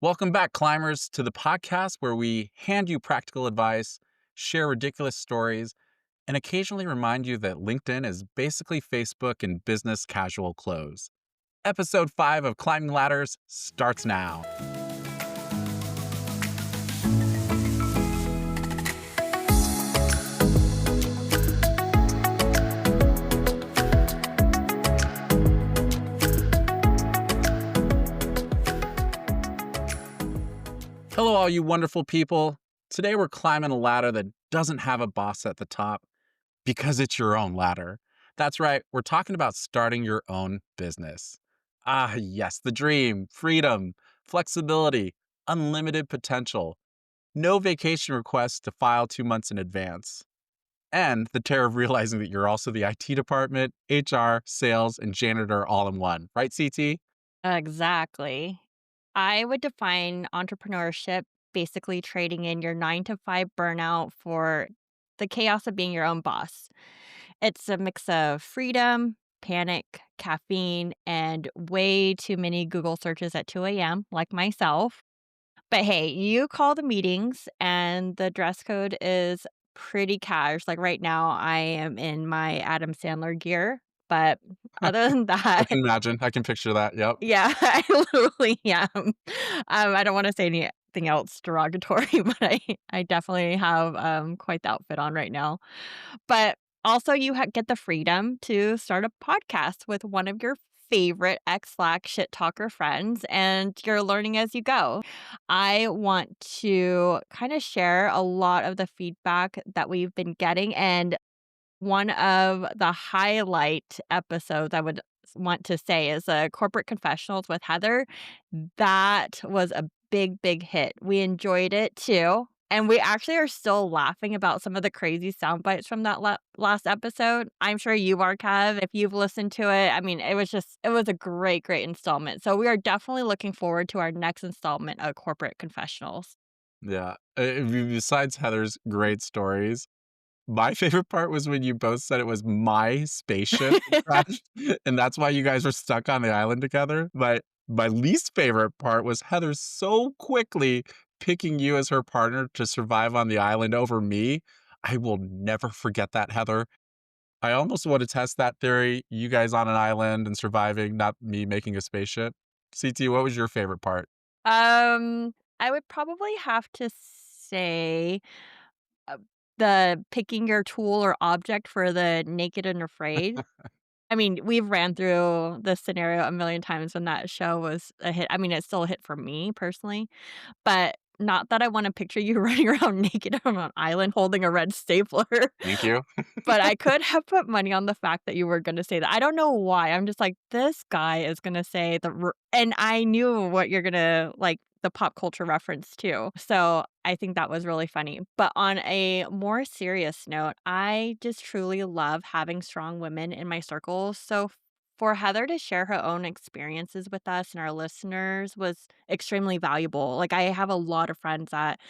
Welcome back, climbers, to the podcast where we hand you practical advice, share ridiculous stories, and occasionally remind you that LinkedIn is basically Facebook in business casual clothes. Episode 5 of Climbing Ladders starts now. Hello, all you wonderful people. Today we're climbing a ladder that doesn't have a boss at the top because it's your own ladder. That's right, we're talking about starting your own business. Ah, yes, the dream, freedom, flexibility, unlimited potential, no vacation requests to file 2 months in advance, and the terror of realizing that you're also the IT department, HR, sales, and janitor all in one. Right, CT? Exactly. I would define entrepreneurship basically trading in your 9 to 5 burnout for the chaos of being your own boss. It's a mix of freedom, panic, caffeine, and way too many Google searches at 2 a.m., like myself. But hey, you call the meetings, and the dress code is pretty cash. Like right now, I am in my Adam Sandler gear. But other than I that, can imagine. I can picture that. Yep. yeah, I literally am. I don't wanna say anything else derogatory, but I definitely have, quite the outfit on right now. But also you get the freedom to start a podcast with one of your favorite ex-Slack shit talker friends, and you're learning as you go. I want to kinda share a lot of the feedback that we've been getting, and one of the highlight episodes I would want to say is, Corporate Confessionals with Heather. That was a big, big hit. We enjoyed it too, and we actually are still laughing about some of the crazy sound bites from that last episode. I'm sure you are, Kev, if you've listened to it. I mean, it was a great, great installment. So we are definitely looking forward to our next installment of Corporate Confessionals. Yeah. Besides Heather's great stories, my favorite part was when you both said it was my spaceship that crashed, and that's why you guys were stuck on the island together. But my least favorite part was Heather so quickly picking you as her partner to survive on the island over me. I will never forget that, Heather. I almost want to test that theory, you guys on an island and surviving, not me making a spaceship. CT, what was your favorite part? I would probably have to say Uh, the picking your tool or object for the naked and afraid. I mean, we've ran through this scenario a million times when that show was a hit. I mean, it's still a hit for me personally, but not that I wanna picture you running around naked on an island holding a red stapler. Thank you. But I could have put money on the fact that you were gonna say that. I don't know why. I'm just like, "This guy is gonna say and I knew what you're gonna like, the pop culture reference too. So, I think that was really funny. But on a more serious note, I just truly love having strong women in my circle. So, for Heather to share her own experiences with us and our listeners was extremely valuable. Like, I have a lot of friends that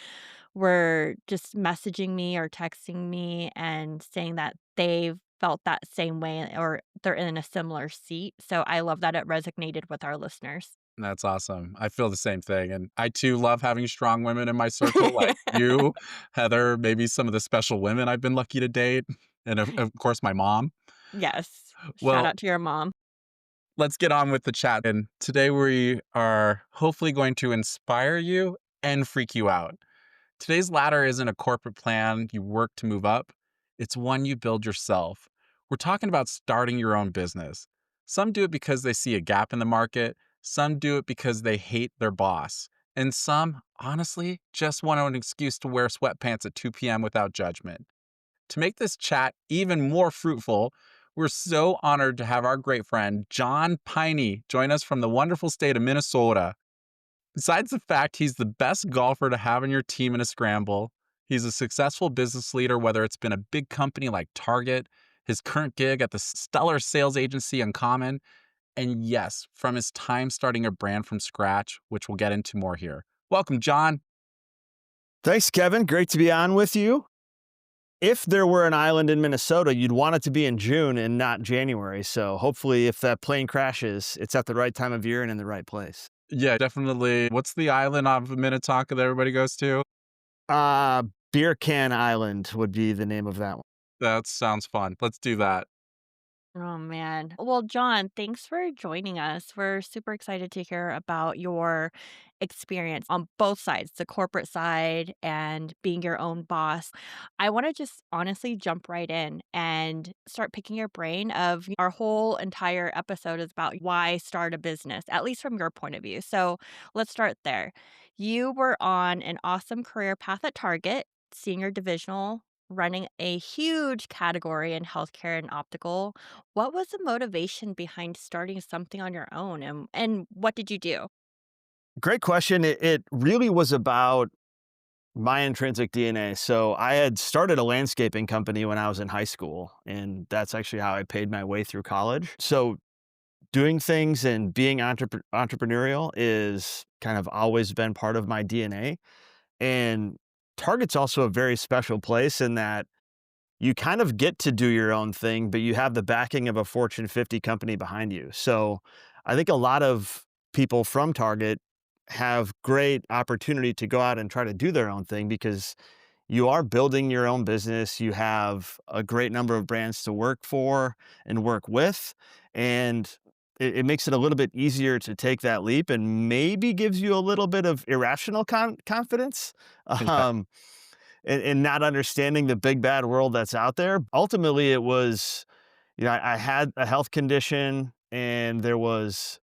were just messaging me or texting me and saying that they've felt that same way or they're in a similar seat. So I love that it resonated with our listeners. That's awesome. I feel the same thing, and I too love having strong women in my circle, like you, Heather, maybe some of the special women I've been lucky to date, and of course, my mom. Yes. Shout Well, out to your mom. let's get on with the chat, and today we are hopefully going to inspire you and freak you out. Today's ladder isn't a corporate plan you work to move up, it's one you build yourself. We're talking about starting your own business. Some do it because they see a gap in the market, some do it because they hate their boss, and some, honestly, just want an excuse to wear sweatpants at 2 p.m. without judgment. To make this chat even more fruitful, we're so honored to have our great friend John Peine join us from the wonderful state of Minnesota. Besides the fact he's the best golfer to have in your team in a scramble, he's a successful business leader, whether it's been a big company like Target, his current gig at the stellar sales agency Uncommon, and yes, from his time starting a brand from scratch, which we'll get into more here. Welcome, John. Thanks, Kevin. Great to be on with you. If there were an island in Minnesota, you'd want it to be in June and not January. So hopefully, if that plane crashes, it's at the right time of year and in the right place. Yeah, definitely. What's the island off of Minnetonka that everybody goes to? Uh, Beer Can Island would be the name of that one. That sounds fun. Let's do that. Oh, man. Well, John, thanks for joining us. We're super excited to hear about your experience on both sides, the corporate side and being your own boss. I want to just honestly jump right in and start picking your brain of our whole entire episode is about why start a business, at least from your point of view. So let's start there. You were on an awesome career path at Target, senior divisional, running a huge category in healthcare and optical. What was the motivation behind starting something on your own, and what did you do? Great question. It really was about my intrinsic DNA. So I had started a landscaping company when I was in high school, and that's actually how I paid my way through college. So doing things and being entrepreneurial is kind of always been part of my DNA. And Target's also a very special place in that you kind of get to do your own thing, but you have the backing of a Fortune 50 company behind you. So I think a lot of people from Target have great opportunity to go out and try to do their own thing because you are building your own business. You have a great number of brands to work for and work with. And it makes it a little bit easier to take that leap and maybe gives you a little bit of irrational confidence. Yeah. Um, and not understanding the big bad world that's out there. Ultimately, it was, I had a health condition and there was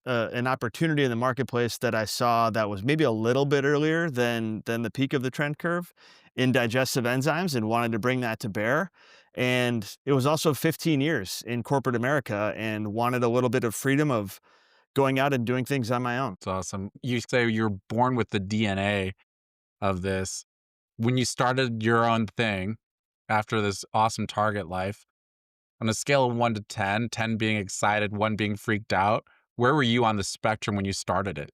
an opportunity in the marketplace that I saw that was maybe a little bit earlier than the peak of the trend curve in digestive enzymes and wanted to bring that to bear. And it was also 15 years in corporate America and wanted a little bit of freedom of going out and doing things on my own. It's awesome. You say you're born with the DNA of this. When you started your own thing after this awesome Target life, on a scale of 1 to 10, 10 being excited, 1 being freaked out, where were you on the spectrum when you started it?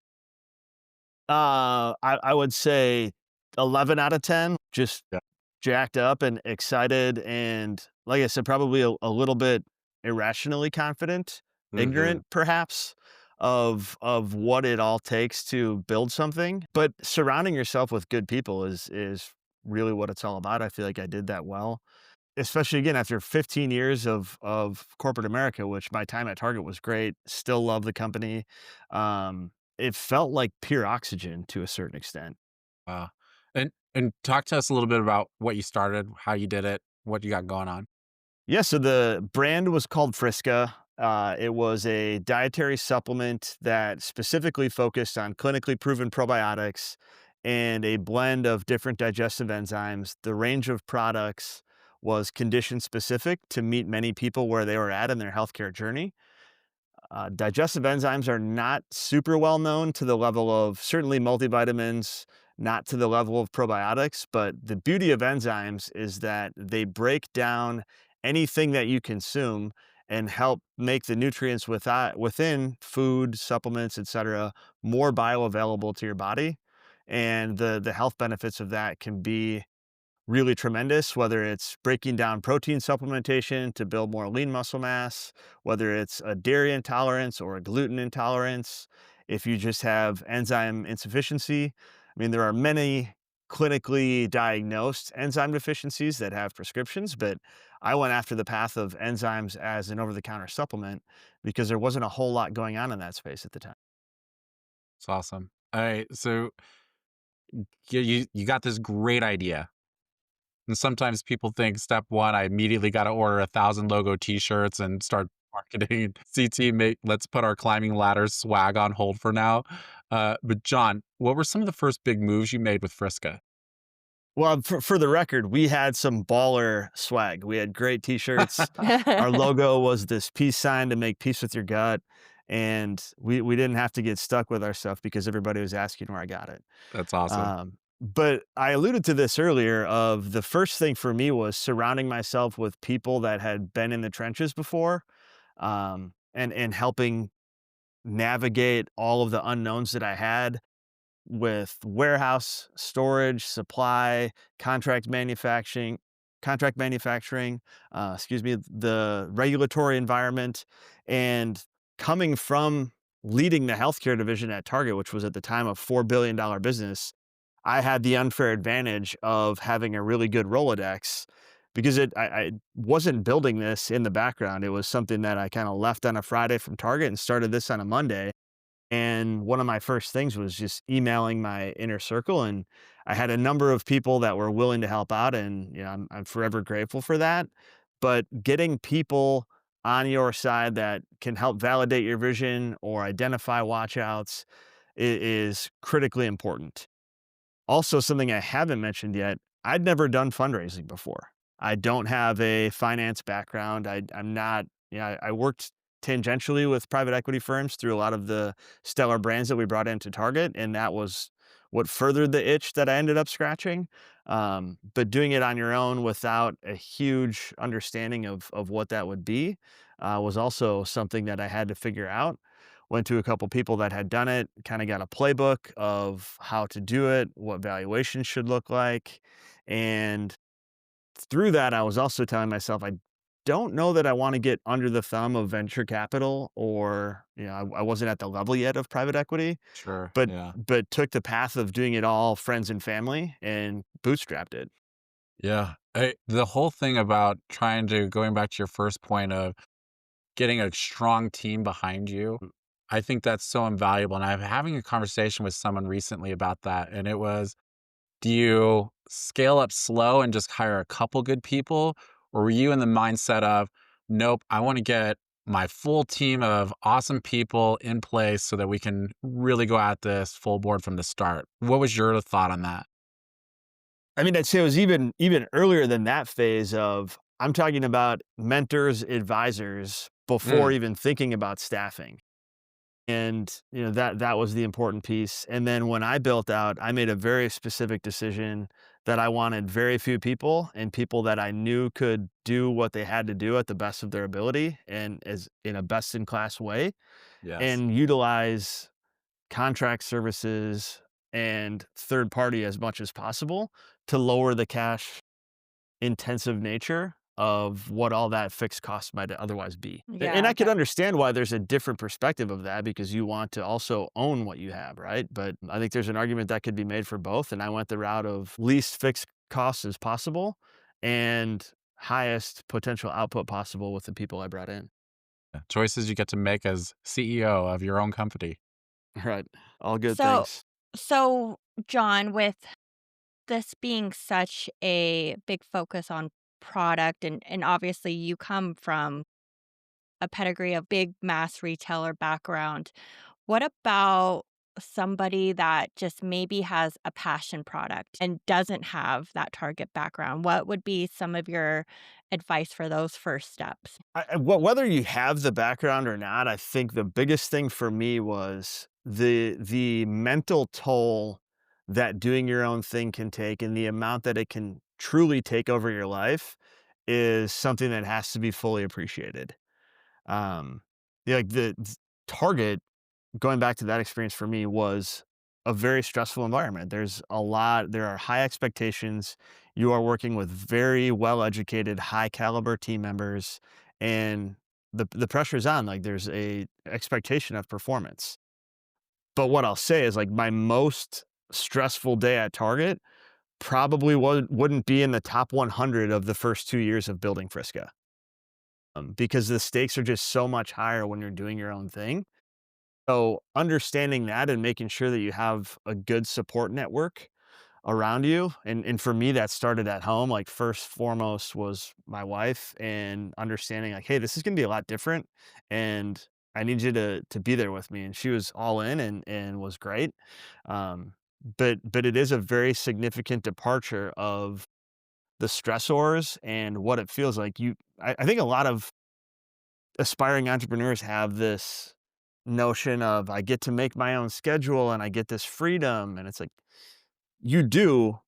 I would say 11 out of 10, just Yeah. jacked up and excited. And like I said, probably a little bit irrationally confident, Mhm. ignorant perhaps of what it all takes to build something. But surrounding yourself with good people is really what it's all about. I feel like I did that well. Especially again after 15 years of corporate America, which my time at Target was great. Still love the company. It felt like pure oxygen to a certain extent. Wow. And talk to us a little bit about what you started, how you did it, what you got going on. Yeah, so the brand was called Friska. It was a dietary supplement that specifically focused on clinically proven probiotics and a blend of different digestive enzymes. The range of products was condition specific to meet many people where they were at in their healthcare journey. Digestive enzymes are not super well known to the level of certainly multivitamins, not to the level of probiotics. But the beauty of enzymes is that they break down anything that you consume and help make the nutrients within food, supplements, etc., more bioavailable to your body. And the health benefits of that can be really tremendous, whether it's breaking down protein supplementation to build more lean muscle mass, whether it's a dairy intolerance or a gluten intolerance, if you just have enzyme insufficiency. I mean, there are many clinically diagnosed enzyme deficiencies that have prescriptions, but I went after the path of enzymes as an over the counter supplement because there wasn't a whole lot going on in that space at the time. It's awesome. All right, so you got this great idea. And sometimes people think step 1, I immediately gotta order 1,000 logo T-shirts and start marketing. CT, make let's put our climbing ladder swag on hold for now. But John, what were some of the first big moves you made with Friska? Well, for the record, we had some baller swag. We had great t-shirts. Our logo was this peace sign to make peace with your gut. And we didn't have to get stuck with our stuff because everybody was asking where I got it. That's awesome. But I alluded to this earlier of the first thing for me was surrounding myself with people that had been in the trenches before, and helping navigate all of the unknowns that I had with warehouse, storage, supply, contract manufacturing, excuse me, the regulatory environment, and coming from leading the healthcare division at Target, which was at the time a $4 billion business, I had the unfair advantage of having a really good Rolodex because I wasn't building this in the background. It was something that I kind of left on a Friday from Target and started this on a Monday. And one of my first things was just emailing my inner circle. And I had a number of people that were willing to help out. And, I'm forever grateful for that. But getting people on your side that can help validate your vision or identify watchouts is critically important. Also, something I haven't mentioned yet, I'd never done fundraising before. I don't have a finance background. I'm not, I worked tangentially with private equity firms through a lot of the stellar brands that we brought into Target, and that was what furthered the itch that I ended up scratching. But doing it on your own without a huge understanding of what that would be was also something that I had to figure out. Went to a couple people that had done it, kind of got a playbook of how to do it, what valuations should look like. And through that, I was also telling myself, I don't know that I want to get under the thumb of venture capital or, I wasn't at the level yet of private equity, Sure. but Yeah. took the path of doing it all friends and family and bootstrapped it. Yeah. The whole thing about going back to your first point of getting a strong team behind you, I think that's so invaluable. And I'm having a conversation with someone recently about that. And it was, do you scale up slow and just hire a couple good people? Or were you in the mindset of, nope, I want to get my full team of awesome people in place so that we can really go at this full board from the start? What was your thought on that? I mean, I'd say it was even earlier than that phase of I'm talking about mentors, advisors before Mm, even thinking about staffing. And, that was the important piece. And then when I built out, I made a very specific decision that I wanted very few people and people that I knew could do what they had to do at the best of their ability and as in a best in class way yes. and utilize contract services and third party as much as possible to lower the cash intensive nature of what all that fixed cost might otherwise be. And Yeah, I could understand why there's a different perspective of that because you want to also own what you have, right? But I think there's an argument that could be made for both. And I went the route of least fixed costs as possible and highest potential output possible with the people I brought in. Yeah, choices you get to make as CEO of your own company. Right. All good So things. so John, with this being such a big focus on product and obviously you come from a pedigree of big mass retailer background. What about somebody that just maybe has a passion product and doesn't have that target background? What would be some of your advice for those first steps? Whether you have the background or not, I think the biggest thing for me was the mental toll that doing your own thing can take, and the amount that it can truly take over your life is something that has to be fully appreciated. Um, yeah, like Target, going back to that experience for me was a very stressful environment. There are high expectations. You are working with very well educated, high caliber team members, and the pressure's on. Like there's a expectation of performance. But what I'll say is like my most stressful day at Target probably wouldn't be in the top 100 of the first 2 years of building Friska, because the stakes are just so much higher when you're doing your own thing. So understanding that and making sure that you have a good support network around you. And for me, that started at home. Like first foremost was my wife and understanding like, hey, this is gonna be a lot different. And I need you to be there with me. And she was all in and was great. Um, but it is a very significant departure of the stressors and what it feels like. I think a lot of aspiring entrepreneurs have this notion of I get to make my own schedule and I get this freedom. And it's like, you do,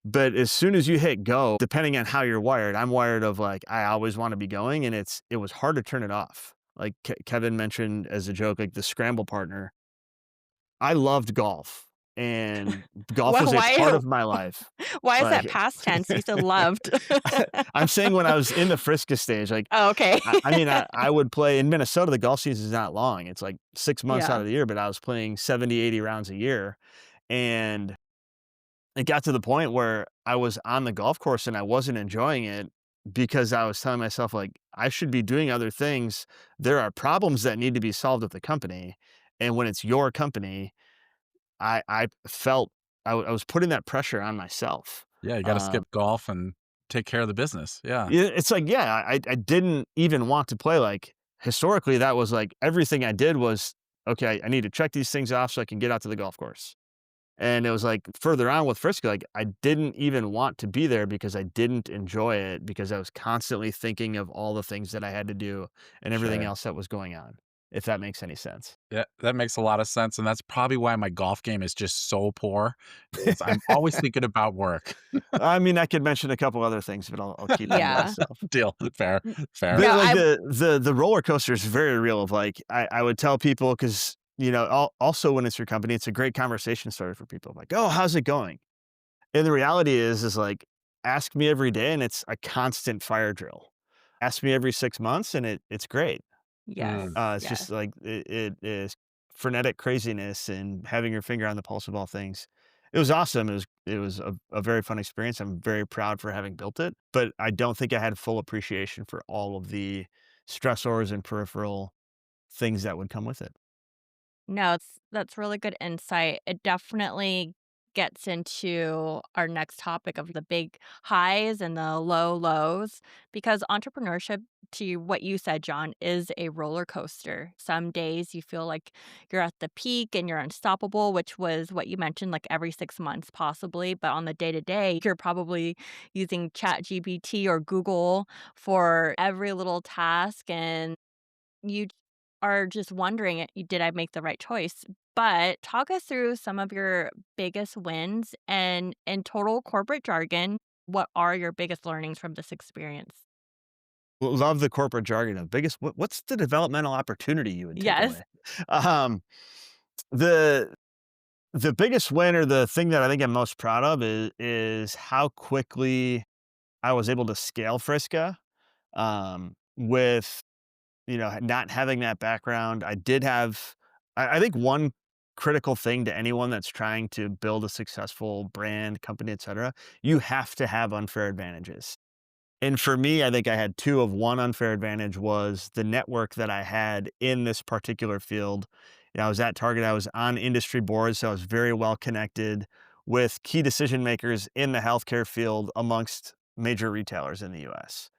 but as soon as you hit go, depending on how you're wired, I'm wired of like, I always want to be going. And it was hard to turn it off. Like Kevin mentioned as a joke, like the scramble partner, I loved golf and golf Well, was a part why of my life. why is that Like, past tense? You said loved. I'm saying when I was in the Friska stage, like, Oh, okay. I mean, I would play in Minnesota, the golf season is not long. It's like 6 months out Yeah, of the year, but I was playing 70, 80 rounds a year, and it got to the point where I was on the golf course and I wasn't enjoying it because I was telling myself, like, I should be doing other things. There are problems that need to be solved at the company, and when it's your company, I felt I was putting that pressure on myself. Yeah, you gotta Um skip golf and take care of the business. Yeah, Yeah, it's like, yeah, I didn't even want to play, like, historically, that was, like, everything I did was, "Okay, I need to check these things off so I can get out to the golf course." And it was, like, further on with Frisco, like, I didn't even want to be there because I didn't enjoy it because I was constantly thinking of all the things that I had to do and everything sure. else that was going on, if that makes any sense. Yeah, that makes a lot of sense, and that's probably why my golf game is just so poor, is I'm always thinking about work. I mean, I could mention a couple other things, but I'll keep them to yeah. myself. Deal. Fair, fair. But, No, like, I the roller coaster is very real of, like, I would tell people because also when it's your company, it's a great conversation starter for people, like, "Oh, how's it going?" And the reality is, like, ask me every day, and it's a constant fire drill. Ask me every 6 months, and it's great. yes, It's yes. just, like, it is frenetic craziness and having your finger on the pulse of all things. It was awesome. It was a very fun experience. I'm very proud for having built it, but I don't think I had full appreciation for all of the stressors and peripheral things that would come with it. No, that's really good insight. It definitely gets into our next topic of the big highs and the low lows because entrepreneurship, to what you said, John, is a roller coaster. Some days you feel like you're at the peak and you're unstoppable, which was what you mentioned, like every 6 months possibly. But on the day to day, you're probably using Chat GPT or Google for every little task and you are just wondering, did I make the right choice? But talk us through some of your biggest wins and in total corporate jargon, what are your biggest learnings from this experience? Love the corporate jargon of biggest what's the developmental opportunity you would take Yes. away? Um, the the biggest win or the thing that I think I'm most proud of is how quickly I was able to scale Friska, with, not having that background. I did have I think one critical thing to anyone that's trying to build a successful brand, company, etcetera, you have to have unfair advantages. And for me, I think I had 2 of one unfair advantage was the network that I had in this particular field. I was at Target, I was on industry boards, so I was very well connected with key decision makers in the healthcare field amongst major retailers in the US.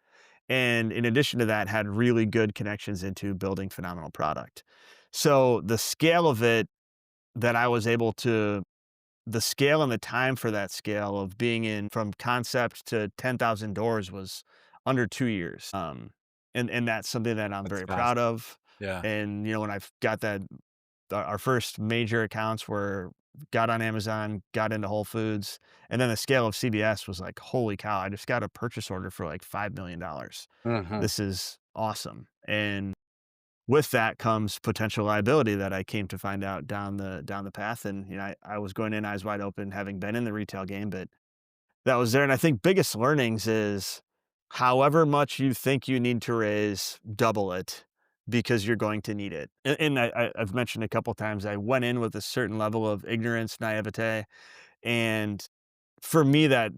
And in addition to that, had really good connections into building phenomenal product. So the scale of it that I was able to the scale and the time for that scale of being in from concept to 10,000 doors was under 2 years. And that's something that I'm That's very fast. proud of. Yeah. And, when I've got that our first major accounts were got on Amazon, got into Whole Foods, and then the scale of CBS was like, "Holy cow, I just got a purchase order for like $5 million. Mhm. This is awesome." And with that comes potential liability that I came to find out down the path. And I was going in eyes wide open, having been in the retail game, but that was there. And I think biggest learnings is however much you think you need to raise, double it because you're going to need it. And I've mentioned a couple times I went in with a certain level of ignorance, naivete, and for me that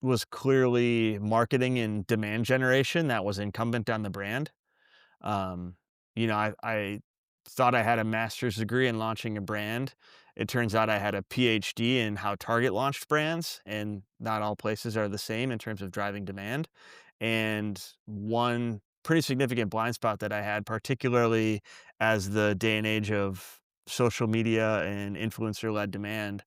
was clearly marketing and demand generation that was incumbent on the brand. um, I thought I had a master's degree in launching a brand. It turns out I had a PhD in how Target launched brands, and not all places are the same in terms of driving demand. And one pretty significant blind spot that I had, particularly as the day and age of social media and influencer led demand,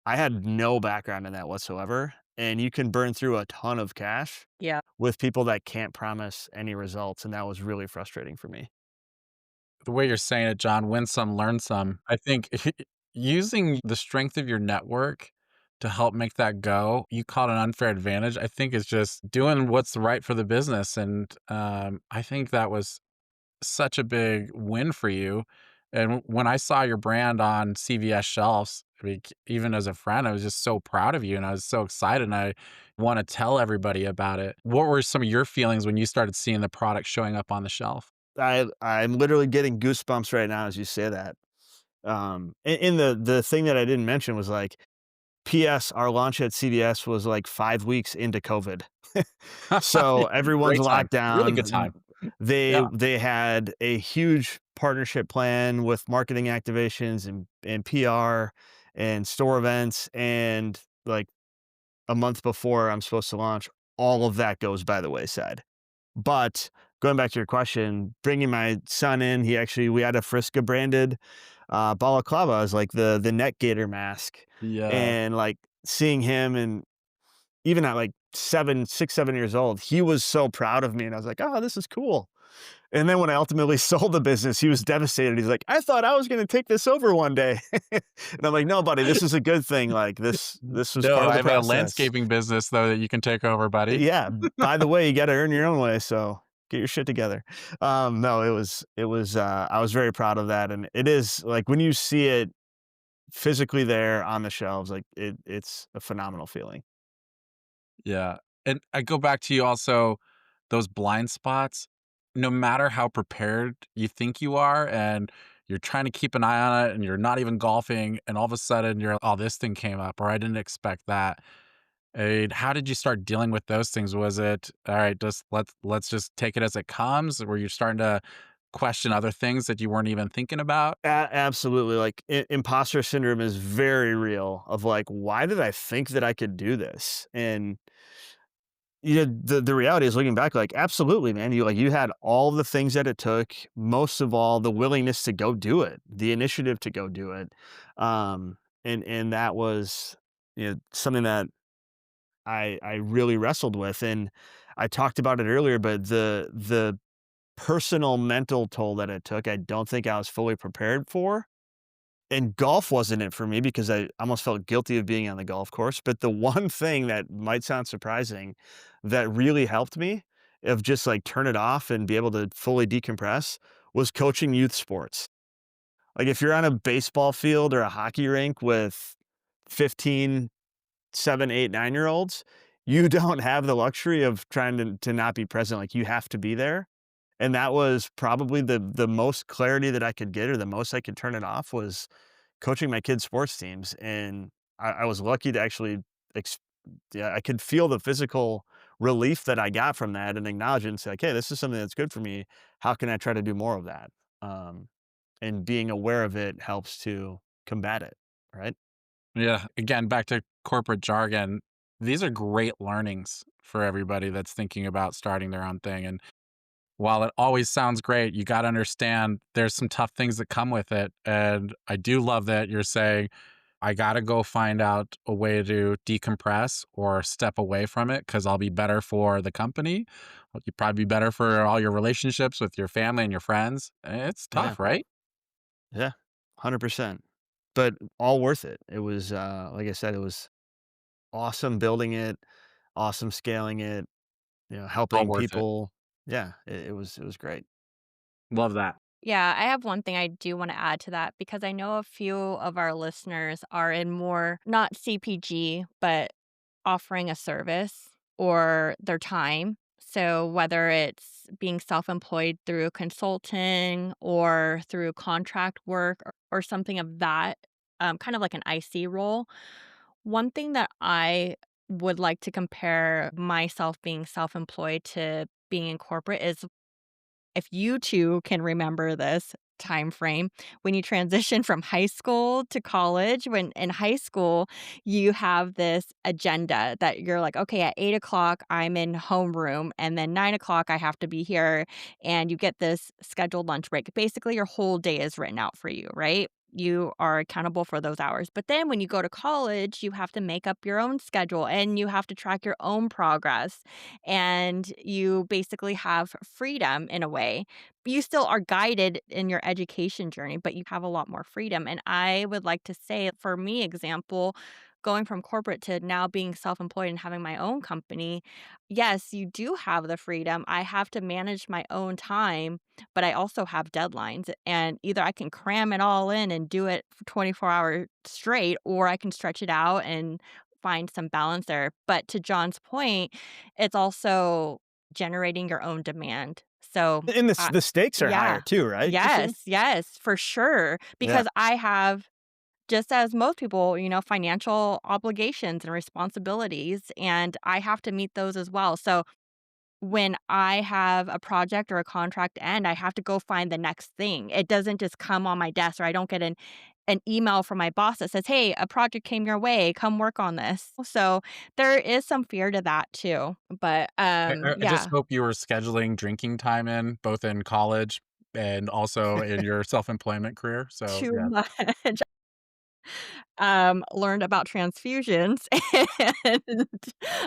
I had no background in that whatsoever. And you can burn through a ton of cash Yeah. with people that can't promise any results, and that was really frustrating for me. The way you're saying it, John, win some, learn some. I think using the strength of your network to help make that go, you call it an unfair advantage, I think is just doing what's right for the business. And I think that was such a big win for you. And when I saw your brand on CVS shelves, even as a friend, I was just so proud of you and I was so excited and I want to tell everybody about it. What were some of your feelings when you started seeing the product showing up on the shelf? I'm literally getting goosebumps right now as you say that. And the thing that I didn't mention was like, PS, our launch at CVS was like 5 weeks into COVID. So everyone's Great time. locked Really good down. time. They Yeah. they had a huge partnership plan with marketing activations and PR and store events, and like a month before I'm supposed to launch, all of that goes by the wayside. But going back to your question, bringing my son in, we had a Friska branded balaclava as like the neck gator mask, Yeah. and like seeing him, and even at like 7 years old, he was so proud of me, and I was like, oh, this is cool. And then when I ultimately sold the business, he was devastated. He's like, I thought I was going to take this over one day. And I'm like, no, buddy, this is a good thing. Like this was No, part of I the have a process. landscaping business though that you can take over, buddy. Yeah. By the way, you got to earn your own way. So get your shit together. No, I was very proud of that. And it is like when you see it physically there on the shelves, like it's a phenomenal feeling. Yeah. And I go back to you also, those blind spots, no matter how prepared you think you are and you're trying to keep an eye on it and you're not even golfing and all of a sudden you're, oh, this thing came up or I didn't expect that. How did you start dealing with those things? Was it all right, just let's just take it as it comes? Were you starting to question other things that you weren't even thinking about? Absolutely. Like imposter syndrome is very real of like, why did I think that I could do this? And the reality is looking back, like, absolutely, man. You had all the things that it took, most of all, the willingness to go do it, the initiative to go do it. And that was, something that I really wrestled with. And I talked about it earlier, but the personal mental toll that it took, I don't think I was fully prepared for. And golf wasn't it for me because I almost felt guilty of being on the golf course, but the one thing that might sound surprising that really helped me of just, like, turn it off and be able to fully decompress was coaching youth sports. Like, if you're on a baseball field or a hockey rink with 15, 7, 8, 9-year-olds, you don't have the luxury of trying to not be present, like, you have to be there, and that was probably the most clarity that I could get, or the most I could turn it off, was coaching my kids' sports teams. And I was lucky to actually, ex- yeah, I could feel the physical relief that I got from that and acknowledge it and say, like, hey, this is something that's good for me. How can I try to do more of that? Um, and being aware of it helps to combat it. Right. Yeah. Again, back to corporate jargon. These are great learnings for everybody that's thinking about starting their own thing. And while it always sounds great, you got to understand there's some tough things that come with it. And I do love that you're saying, I got to go find out a way to decompress or step away from it because I'll be better for the company. You'd probably be better for all your relationships with your family and your friends. It's Yeah. tough, right? Yeah. 100%. But all worth it. It was, like I said, it was awesome building it, awesome scaling it, All helping worth it. people. Yeah. It was great. Love that. Yeah, I have one thing I do want to add to that because I know a few of our listeners are in more, not CPG, but offering a service or their time. So whether it's being self-employed through consulting or through contract work or something of that, kind of like an IC role. One thing that I would like to compare myself being self-employed to being in corporate is if you two can remember this time frame when you transition from high school to college. When in high school you have this agenda that you're like, okay, at 8 o'clock I'm in homeroom, and then 9 o'clock I have to be here, and you get this scheduled lunch break. Basically your whole day is written out for you, right? You are accountable for those hours. But then when you go to college, you have to make up your own schedule and you have to track your own progress, and you basically have freedom in a way. You still are guided in your education journey, but you have a lot more freedom. And I would like to say, for me, example, going from corporate to now being self-employed and having my own company, yes, you do have the freedom. I have to manage my own time, but I also have deadlines. And either I can cram it all in and do it for 24 hours straight, or I can stretch it out and find some balance there. But to John's point, it's also generating your own demand. So, And uh, the stakes are higher yeah. too, right, Christine? Yes, yes, for sure, Yeah. because I have, just as most people, financial obligations and responsibilities, and I have to meet those as well. So, when I have a project or a contract end, I have to go find the next thing. It doesn't just come on my desk, or I don't get an email from my boss that says, "Hey, a project came your way, come work on this." So, there is some fear to that too. But, I just yeah, hope you were scheduling drinking time in, both in college and also in your self-employment career, so, too yeah. much. Learned about transfusions, and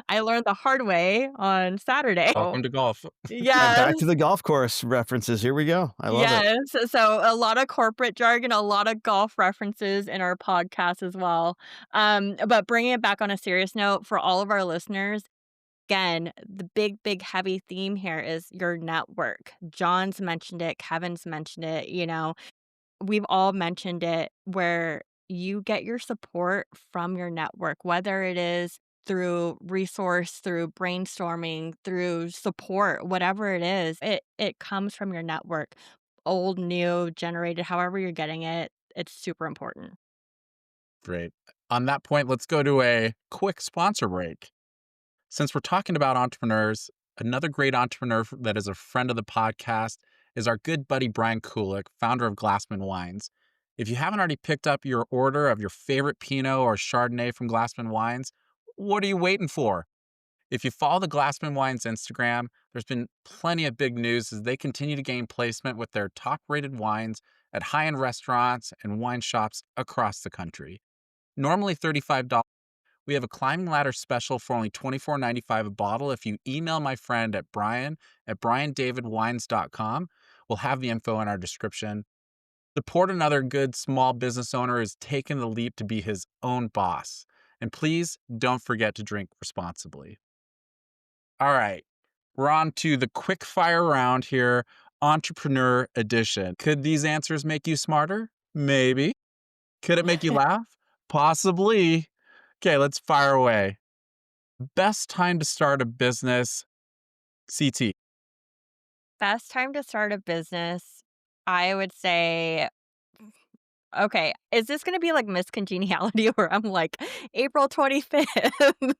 I learned the hard way on Saturday. Oh, Welcome to golf. And yes, back to the golf course references. Here we go. I love it. yes. So a lot of corporate jargon, a lot of golf references in our podcast as well. But bringing it back on a serious note for all of our listeners, again, the big, heavy theme here is your network. John's mentioned it, Kevin's mentioned it, we've all mentioned it, where you get your support from your network, whether it is through resource, through brainstorming, through support, whatever it is, it comes from your network. Old, new, generated, however you're getting it, it's super important. Great. On that point, let's go to a quick sponsor break. Since we're talking about entrepreneurs, another great entrepreneur that is a friend of the podcast is our good buddy Brian Kulik, founder of Glassman Wines. If you haven't already picked up your order of your favorite Pinot or Chardonnay from Glassman Wines, what are you waiting for? If you follow the Glassman Wines Instagram, there's been plenty of big news as they continue to gain placement with their top rated wines at high end restaurants and wine shops across the country. Normally $35, we have a climbing ladder special for only $24.95 a bottle. If you email my friend at Brian at briandavidwines.com, we'll have the info in our description. Support another good small business owner who's taken the leap to be his own boss. And please don't forget to drink responsibly. All right, we're on to the quick fire round here, entrepreneur edition. Could these answers make you smarter? Maybe. Could it make you laugh? Possibly. Okay, let's fire away. Best time to start a business, CT. Best time to start a business, I would say, okay, is this gonna be like Miss Congeniality where I'm like, April 25th?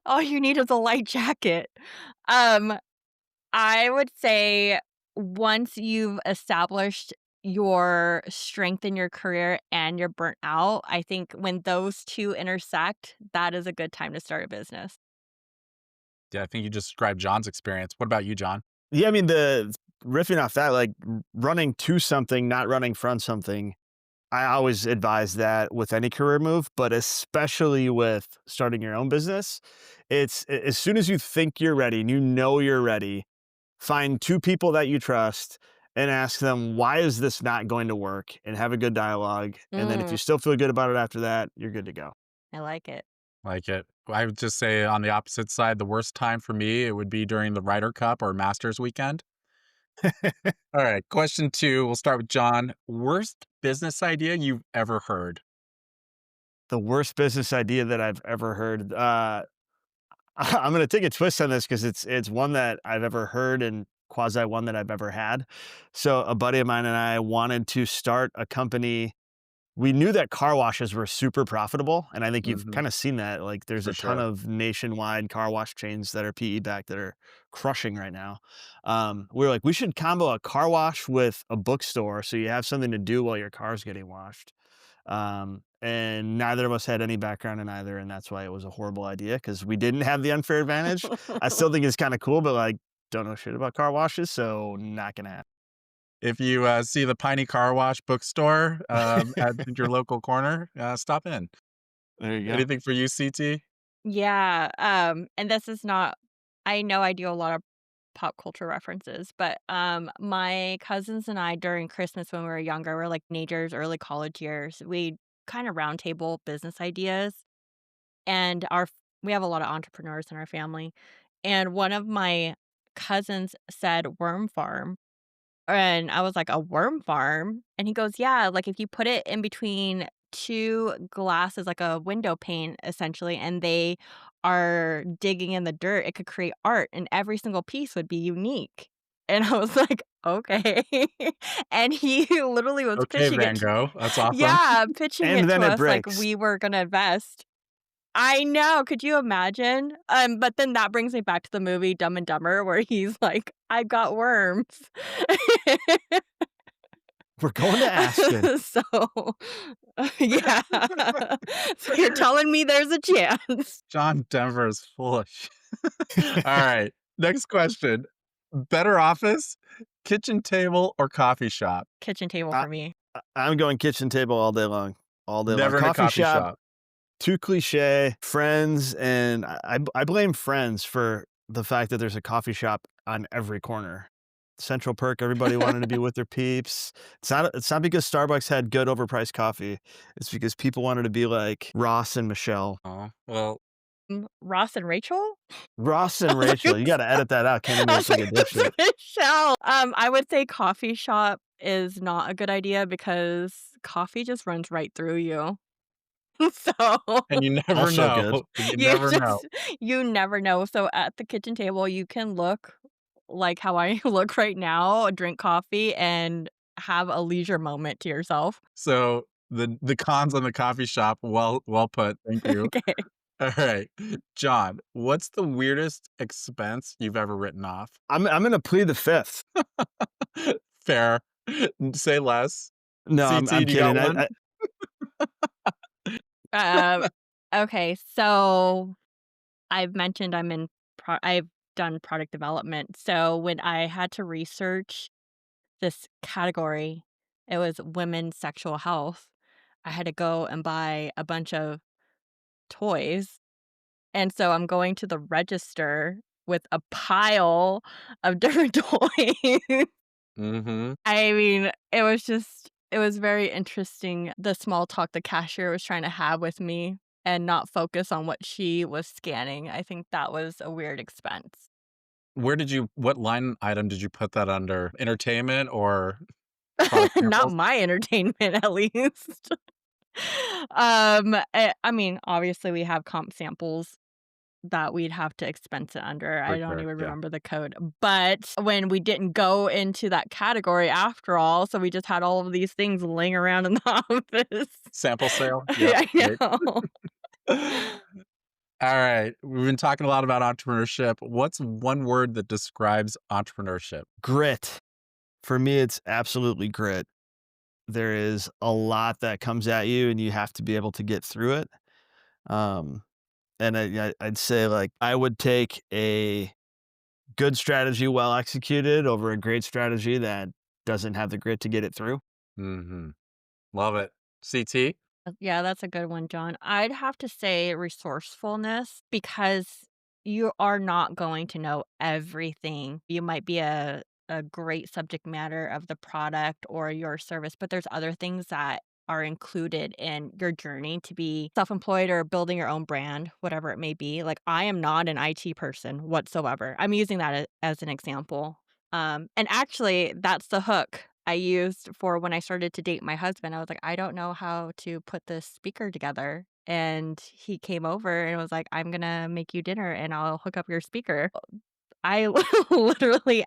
All you need is a light jacket. Um, I would say once you've established your strength in your career and you're burnt out, I think when those 2 intersect, that is a good time to start a business. Yeah, I think you just described John's experience. What about you, John? Yeah, I mean, the riffing off that, like running to something, not running from something. I always advise that with any career move, but especially with starting your own business. As soon as you think you're ready and you know you're ready, find two people that you trust and ask them, why is this not going to work? And have a good dialogue. And then if Mm, you still feel good about it after that, you're good to go. I like it. Like it. I would just say on the opposite side, the worst time for me, it would be during the Ryder Cup or Masters weekend. All right, question two. We'll start with John. Worst business idea you've ever heard? The worst business idea that I've ever heard. I'm going to take a twist on this because it's one that I've ever heard and quasi one that I've ever had. So a buddy of mine and I wanted to start a company. We knew that car washes were super profitable, and I think you've Hmm. kind of seen that. Like, there's For a ton sure. of nationwide car wash chains that are PE backed that are crushing right now. We were like, we should combo a car wash with a bookstore so you have something to do while your car's getting washed. And neither of us had any background in either, and that's why it was a horrible idea because we didn't have the unfair advantage. I still think it's kind of cool, but like, don't know shit about car washes, so not gonna happen. If you see the Piney Car Wash bookstore at your local corner, stop in. There you go. Anything for you, CT? Yeah, and this is not, I know I do a lot of pop culture references, but, my cousins and I during Christmas when we were younger, we are like teenagers, early college years, we kind of roundtable business ideas. And we have a lot of entrepreneurs in our family. And one of my cousins said worm farm. And I was like, "A worm farm?" And he goes, "Yeah, like, if you put it in between 2 glasses, like a window pane, essentially, and they are digging in the dirt, it could create art, and every single piece would be unique." And I was like, "Okay." And he literally was Okay, pitching it Van to Gogh. That's awesome. Yeah, pitching And it then to it us like breaks. we were gonna invest. I know, could you imagine? But then that brings me back to the movie Dumb and Dumber where he's like, "I've got worms." We're going to Aspen. So, yeah. So you're telling me there's a chance. John Denver is full of shit. All right. Next question. Better office, kitchen table, or coffee shop? Kitchen table I, for me. I'm going kitchen table all day long. All day long. Never in a Coffee coffee shop, shop. too cliche. Friends, and I blame friends for the fact that there's a coffee shop on every corner. Central Perk, everybody wanted to be with their peeps. It's not because Starbucks had good overpriced coffee. It's because people wanted to be like Ross and Michelle. Oh, well, Ross and Rachel? Ross I and was like, Rachel. You got to edit that out. Kenny I may was think like, a "Who's dipshit. Michelle?" I would say coffee shop is not a good idea because coffee just runs right through you. So and you never Also know. good. You you never know. just you never know. So at the kitchen table, you can look like how I look right now, drink coffee, and have a leisure moment to yourself. So the cons on the coffee shop, well put. Thank you. Okay. All right. John, what's the weirdest expense you've ever written off? I'm gonna plead the fifth. Fair. Say less. No, I'm CT, you got kidding. one? Um, okay, so I've mentioned I've done product development. So when I had to research this category, it was women's sexual health. I had to go and buy a bunch of toys. And so I'm going to the register with a pile of different toys. Mhm. I mean, it was very interesting, the small talk the cashier was trying to have with me and not focus on what she was scanning. I think that was a weird expense. What line item did you put that under? Entertainment or product Not samples? my entertainment, at least. I mean, obviously, we have comp samples that we'd have to expense it under. For I don't sure, even yeah. remember the code. But when we didn't go into that category after all, so we just had all of these things laying around in the office. Sample sale? Yep, I right. know. All right. We've been talking a lot about entrepreneurship. What's one word that describes entrepreneurship? Grit. For me, it's absolutely grit. There is a lot that comes at you, and you have to be able to get through it. Um, and I'd say, like, I would take a good strategy well executed over a great strategy that doesn't have the grit to get it through. Mhm. Love it. CT? Yeah, that's a good one, John. I'd have to say resourcefulness because you are not going to know everything. You might be a great subject matter of the product or your service, but there's other things that are included in your journey to be self-employed or building your own brand, whatever it may be. Like I am not an IT person whatsoever. I'm using that as an example. And actually, that's the hook I used for when I started to date my husband. I was like, I don't know how to put this speaker together. And he came over and was like, I'm going to make you dinner and I'll hook up your speaker. I literally,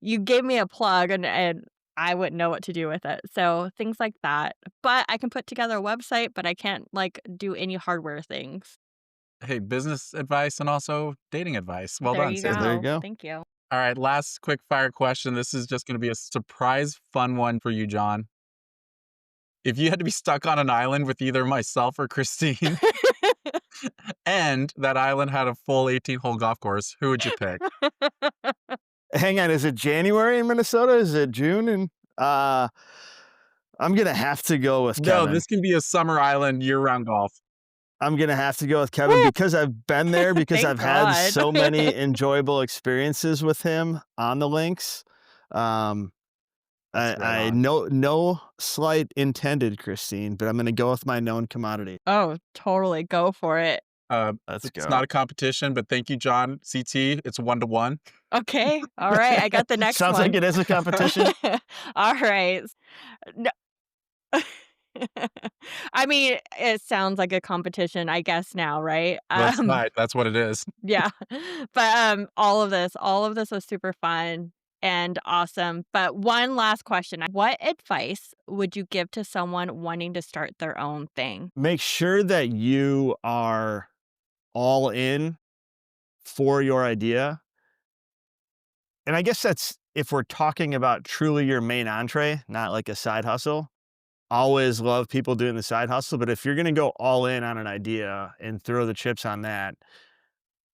you gave me a plug and I wouldn't know what to do with it. So things like that. But I can put together a website, but I can't like do any hardware things. Hey, business advice and also dating advice. Well There done, you So there CT. you go. go. Thank you. All right, last quick fire question. This is just gonna be a surprise fun one for you, John. If you had to be stuck on an island with either myself or Christine, and that island had a full 18-hole golf course, who would you pick? Hang on, is it January in Minnesota? Is it June? And uh, I'm gonna have to go with No, Kevin. this can be a summer island, year-round golf. I'm gonna have to go with Kevin Woo! because I've been there, because Thank I've had God. so many enjoyable experiences with him on the links. Um, That's right I on. no slight intended, Christine, but I'm gonna go with my known commodity. Oh, totally. Go for it. Let's It's go. not a competition, but thank you, John. CT, it's 1-to-1. Okay. All right. I got the next Sounds like one. it is a competition. All right. No. I mean, it sounds like a competition, I guess now, right? That's right. That's what it is. Yeah. But, all of this was super fun and awesome. But one last question. What advice would you give to someone wanting to start their own thing? Make sure that you are all in for your idea. And I guess that's if we're talking about truly your main entree, not like a side hustle. Always love people doing the side hustle, but if you're going to go all in on an idea and throw the chips on that,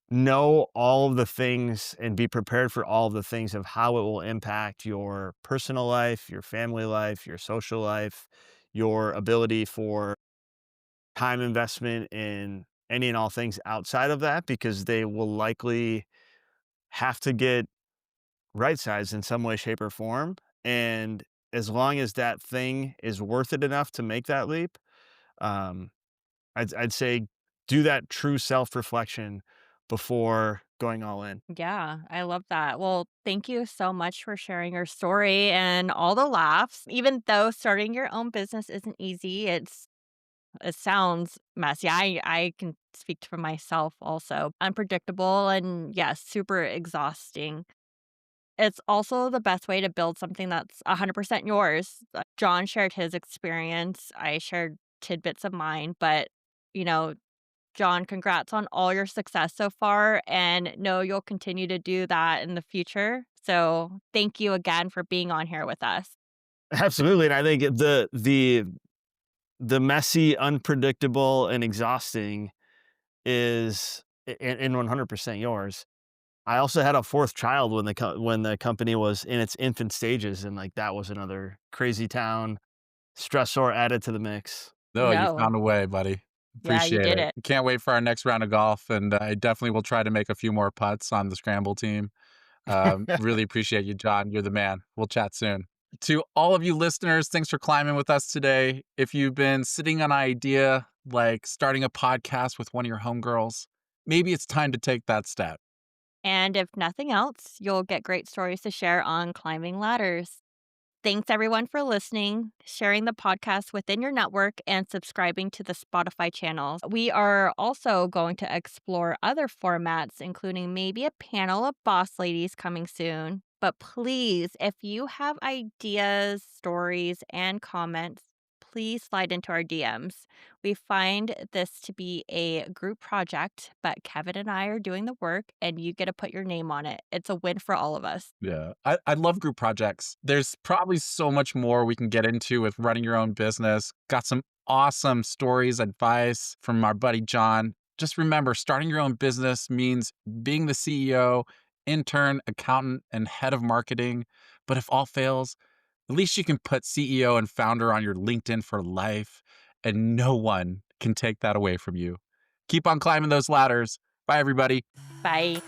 know all of the things and be prepared for all of the things of how it will impact your personal life, your family life, your social life, your ability for time investment in any and all things outside of that, because they will likely have to get right sized in some way, shape, or form. And as long as that thing is worth it enough to make that leap, um, I'd say do that true self reflection before going all in. Yeah, I love that. Well, thank you so much for sharing your story and all the laughs. Even though starting your own business isn't easy, it sounds messy. I can speak for myself also. Unpredictable and yes, super exhausting. It's also the best way to build something that's 100% yours. John shared his experience. I shared tidbits of mine, but you know, John, congrats on all your success so far and know you'll continue to do that in the future. So, thank you again for being on here with us. Absolutely. And I think the messy, unpredictable, and exhausting is in 100% yours. I also had a fourth child when when the company was in its infant stages, and like that was another crazy town stressor added to the mix. No, you No. found a way, buddy. Yeah, you Appreciate did it. it. Can't wait for our next round of golf, and I definitely will try to make a few more putts on the scramble team. Really appreciate you, John. You're the man. We'll chat soon. To all of you listeners, thanks for climbing with us today. If you've been sitting on an idea like starting a podcast with one of your homegirls, maybe it's time to take that step. And if nothing else, you'll get great stories to share on climbing ladders. Thanks everyone for listening, sharing the podcast within your network, and subscribing to the Spotify channels. We are also going to explore other formats, including maybe a panel of boss ladies coming soon. But please, if you have ideas, stories, and comments, please slide into our DMs. We find this to be a group project, but Kevin and I are doing the work, and you get to put your name on it. It's a win for all of us. Yeah. I love group projects. There's probably so much more we can get into with running your own business. Got some awesome stories, advice from our buddy John. Just remember, starting your own business means being the CEO, intern, accountant, and head of marketing. But if all fails, at least you can put CEO and founder on your LinkedIn for life, and no one can take that away from you. Keep on climbing those ladders. Bye, everybody. Bye.